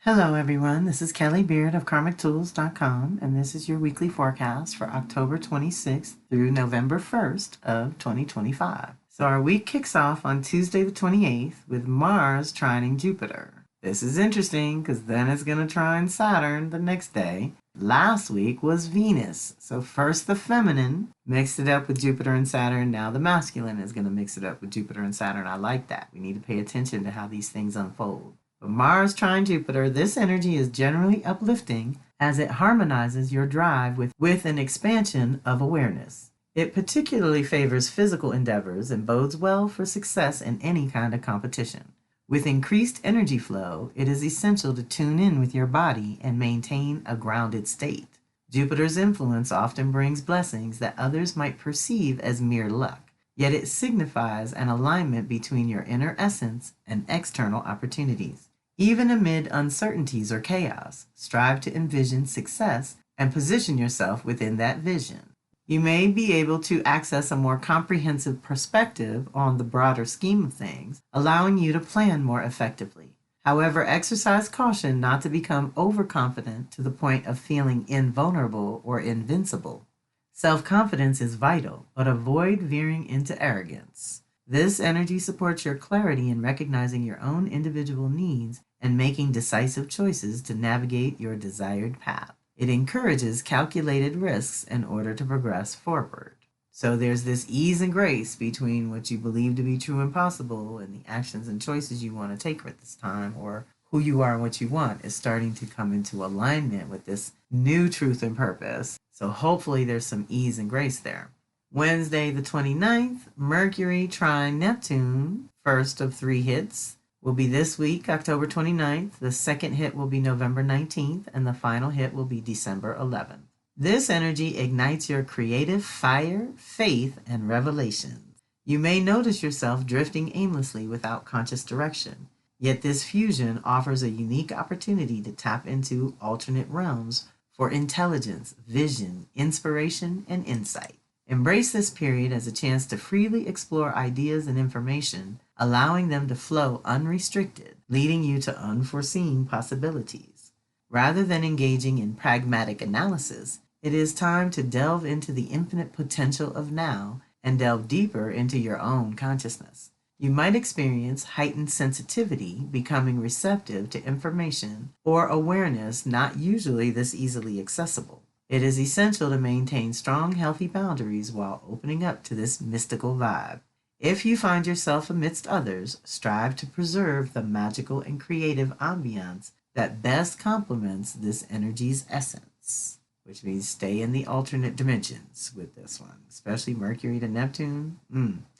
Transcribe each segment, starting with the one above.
Hello everyone, this is Kelly Beard of KarmicTools.com, and this is your weekly forecast for October 26th through November 1st of 2025. So our week kicks off on Tuesday the 28th with Mars trining Jupiter. This is interesting because then it's going to trine Saturn the next day. Last week was Venus, so first the feminine mixed it up with Jupiter and Saturn, now the masculine is going to mix it up with Jupiter and Saturn. I like that. We need to pay attention to how these things unfold. Mars trine Jupiter, this energy is generally uplifting as it harmonizes your drive with an expansion of awareness. It particularly favors physical endeavors and bodes well for success in any kind of competition. With increased energy flow, it is essential to tune in with your body and maintain a grounded state. Jupiter's influence often brings blessings that others might perceive as mere luck, yet it signifies an alignment between your inner essence and external opportunities. Even amid uncertainties or chaos, strive to envision success and position yourself within that vision. You may be able to access a more comprehensive perspective on the broader scheme of things, allowing you to plan more effectively. However, exercise caution not to become overconfident to the point of feeling invulnerable or invincible. Self-confidence is vital, but avoid veering into arrogance. This energy supports your clarity in recognizing your own individual needs and making decisive choices to navigate your desired path. It encourages calculated risks in order to progress forward. So there's this ease and grace between what you believe to be true and possible and the actions and choices you want to take at this time, or who you are and what you want is starting to come into alignment with this new truth and purpose. So hopefully there's some ease and grace there. Wednesday the 29th, Mercury trine Neptune, first of 3 hits, will be this week, October 29th. The second hit will be November 19th, and the final hit will be December 11th. This energy ignites your creative fire, faith, and revelations. You may notice yourself drifting aimlessly without conscious direction, yet this fusion offers a unique opportunity to tap into alternate realms for intelligence, vision, inspiration, and insight. Embrace this period as a chance to freely explore ideas and information, allowing them to flow unrestricted, leading you to unforeseen possibilities. Rather than engaging in pragmatic analysis, it is time to delve into the infinite potential of now and delve deeper into your own consciousness. You might experience heightened sensitivity, becoming receptive to information or awareness not usually this easily accessible. It is essential to maintain strong, healthy boundaries while opening up to this mystical vibe. If you find yourself amidst others, strive to preserve the magical and creative ambiance that best complements this energy's essence, which means stay in the alternate dimensions with this one, especially Mercury to Neptune.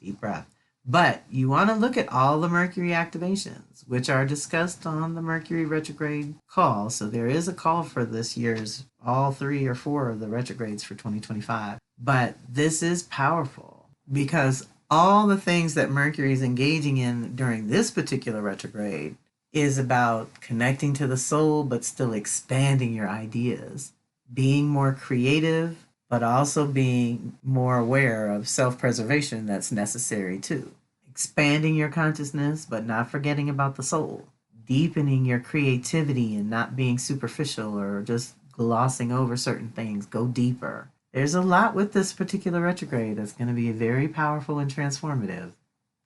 Deep breath. But you want to look at all the Mercury activations, which are discussed on the Mercury retrograde call. So there is a call for this year's all 3 or 4 of the retrogrades for 2025. But this is powerful because all the things that Mercury is engaging in during this particular retrograde is about connecting to the soul, but still expanding your ideas, being more creative, but also being more aware of self-preservation that's necessary too. Expanding your consciousness, but not forgetting about the soul. Deepening your creativity and not being superficial or just glossing over certain things. Go deeper. There's a lot with this particular retrograde that's going to be very powerful and transformative.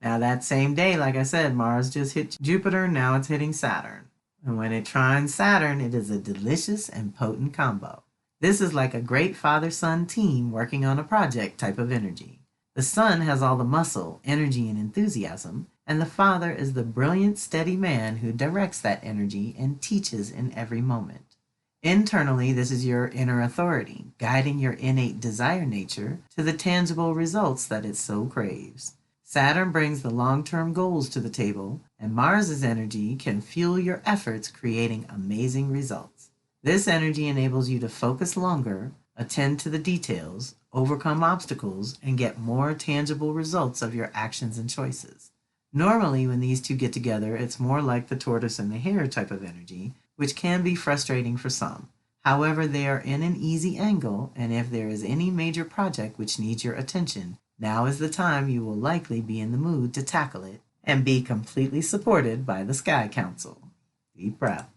Now that same day, like I said, Mars just hit Jupiter, now it's hitting Saturn. And when it trines Saturn, it is a delicious and potent combo. This is like a great father-son team working on a project type of energy. The son has all the muscle, energy, and enthusiasm, and the father is the brilliant, steady man who directs that energy and teaches in every moment. Internally, this is your inner authority, guiding your innate desire nature to the tangible results that it so craves. Saturn brings the long-term goals to the table, and Mars's energy can fuel your efforts, creating amazing results. This energy enables you to focus longer, attend to the details, overcome obstacles, and get more tangible results of your actions and choices. Normally, when these two get together, it's more like the tortoise and the hare type of energy, which can be frustrating for some. However, they are in an easy angle, and if there is any major project which needs your attention, now is the time you will likely be in the mood to tackle it and be completely supported by the Sky Council. Deep breath.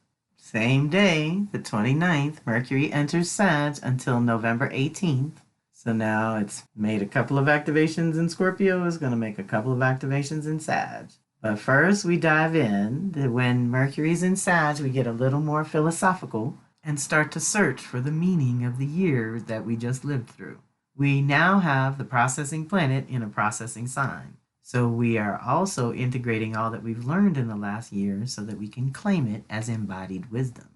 Same day, the 29th, Mercury enters Sag until November 18th. So now it's made a couple of activations in Scorpio, it's going to make a couple of activations in Sag. But first we dive in. When Mercury's in Sag, we get a little more philosophical and start to search for the meaning of the year that we just lived through. We now have the processing planet in a processing sign. So we are also integrating all that we've learned in the last year so that we can claim it as embodied wisdom.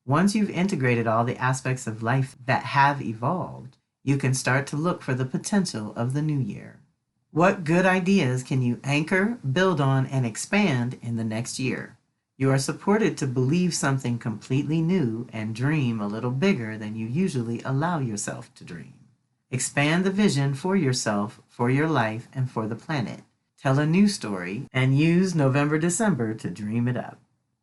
Once you've integrated all the aspects of life that have evolved, you can start to look for the potential of the new year. What good ideas can you anchor, build on, and expand in the next year? You are supported to believe something completely new and dream a little bigger than you usually allow yourself to dream. Expand the vision for yourself, for your life, and for the planet. Tell a new story and use November-December to dream it up.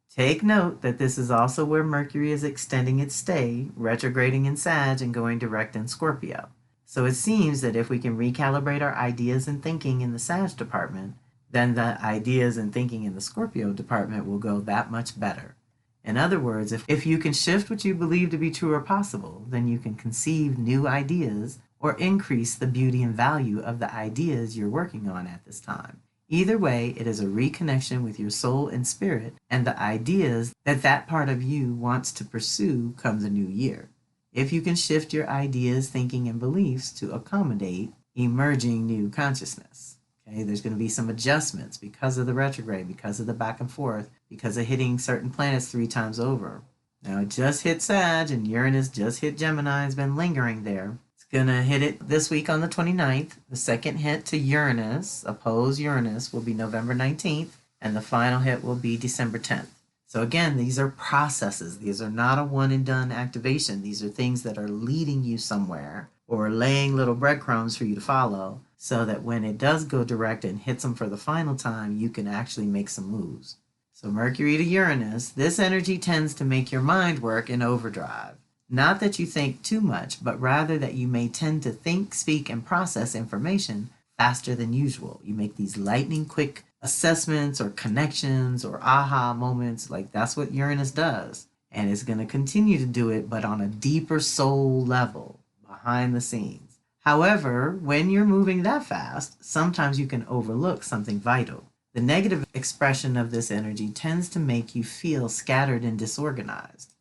Take note that this is also where Mercury is extending its stay, retrograding in Sag and going direct in Scorpio. So it seems that if we can recalibrate our ideas and thinking in the Sag department, then the ideas and thinking in the Scorpio department will go that much better. In other words, if you can shift what you believe to be true or possible, then you can conceive new ideas or increase the beauty and value of the ideas you're working on at this time. Either way, it is a reconnection with your soul and spirit and the ideas that that part of you wants to pursue come the new year. If you can shift your ideas, thinking, and beliefs to accommodate emerging new consciousness. Okay, there's going to be some adjustments because of the retrograde, because of the back and forth, because of hitting certain planets 3 times over. Now it just hit Sag and Uranus just hit Gemini, has been lingering there. Gonna hit it this week on the 29th. The second hit to Uranus, opposed Uranus, will be November 19th, and the final hit will be December 10th. So again, these are processes. These are not a one and done activation. These are things that are leading you somewhere or laying little breadcrumbs for you to follow so that when it does go direct and hits them for the final time, you can actually make some moves. So Mercury to Uranus, this energy tends to make your mind work in overdrive. Not that you think too much, but rather that you may tend to think, speak, and process information faster than usual. You make these lightning quick assessments or connections or aha moments. Like that's what Uranus does. And it's going to continue to do it, but on a deeper soul level, behind the scenes. However, when you're moving that fast, sometimes you can overlook something vital. The negative expression of this energy tends to make you feel scattered and disorganized.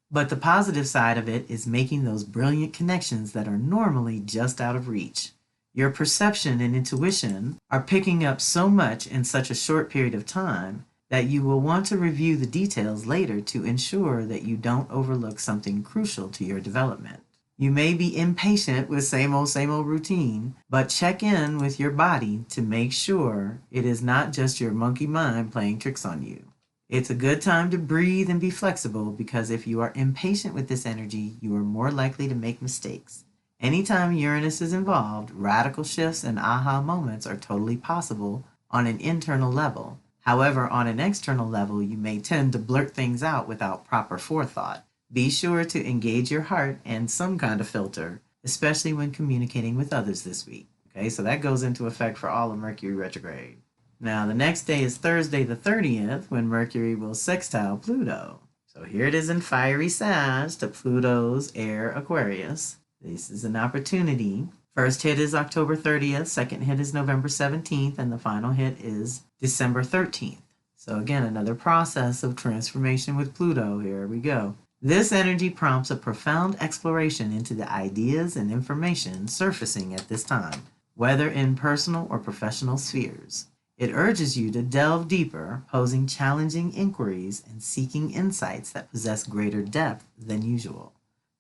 But the positive side of it is making those brilliant connections that are normally just out of reach. Your perception and intuition are picking up so much in such a short period of time that you will want to review the details later to ensure that you don't overlook something crucial to your development. You may be impatient with same old routine, but check in with your body to make sure it is not just your monkey mind playing tricks on you. It's a good time to breathe and be flexible because if you are impatient with this energy, you are more likely to make mistakes. Anytime Uranus is involved, radical shifts and aha moments are totally possible on an internal level. However, on an external level, you may tend to blurt things out without proper forethought. Be sure to engage your heart and some kind of filter, especially when communicating with others this week. Okay, so that goes into effect for all of Mercury retrograde. Now, the next day is Thursday the 30th, when Mercury will sextile Pluto. So here it is in fiery Sag to Pluto's air Aquarius. This is an opportunity. First hit is October 30th, second hit is November 17th, and the final hit is December 13th. So again, another process of transformation with Pluto. Here we go. This energy prompts a profound exploration into the ideas and information surfacing at this time, whether in personal or professional spheres. It urges you to delve deeper, posing challenging inquiries and seeking insights that possess greater depth than usual.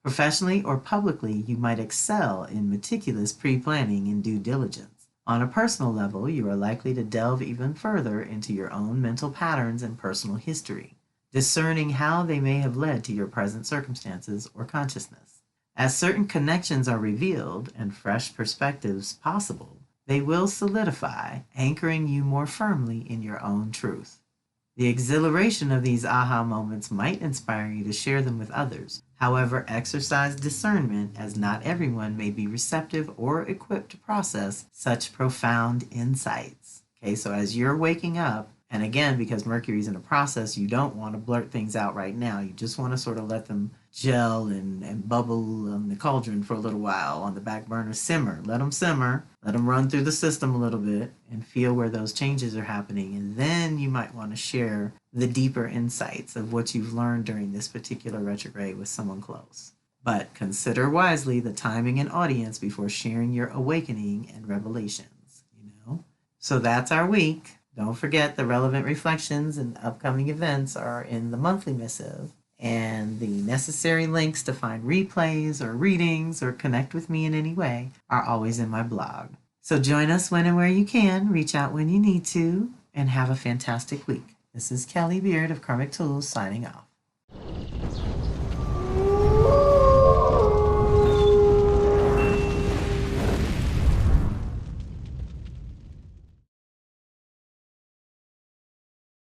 Professionally or publicly, you might excel in meticulous pre-planning and due diligence. On a personal level, you are likely to delve even further into your own mental patterns and personal history, discerning how they may have led to your present circumstances or consciousness. As certain connections are revealed and fresh perspectives possible, they will solidify, anchoring you more firmly in your own truth. The exhilaration of these aha moments might inspire you to share them with others. However, exercise discernment, as not everyone may be receptive or equipped to process such profound insights. Okay, so as you're waking up, And again, because Mercury's in a process, you don't want to blurt things out right now. You just want to sort of let them gel and bubble in the cauldron for a little while on the back burner, simmer. Let them simmer, let them run through the system a little bit and feel where those changes are happening. And then you might want to share the deeper insights of what you've learned during this particular retrograde with someone close. But consider wisely the timing and audience before sharing your awakening and revelations, you know? So that's our week. Don't forget the relevant reflections and upcoming events are in the monthly missive, and the necessary links to find replays or readings or connect with me in any way are always in my blog. So join us when and where you can, reach out when you need to, and have a fantastic week. This is Kelly Beard of Karmic Tools signing off.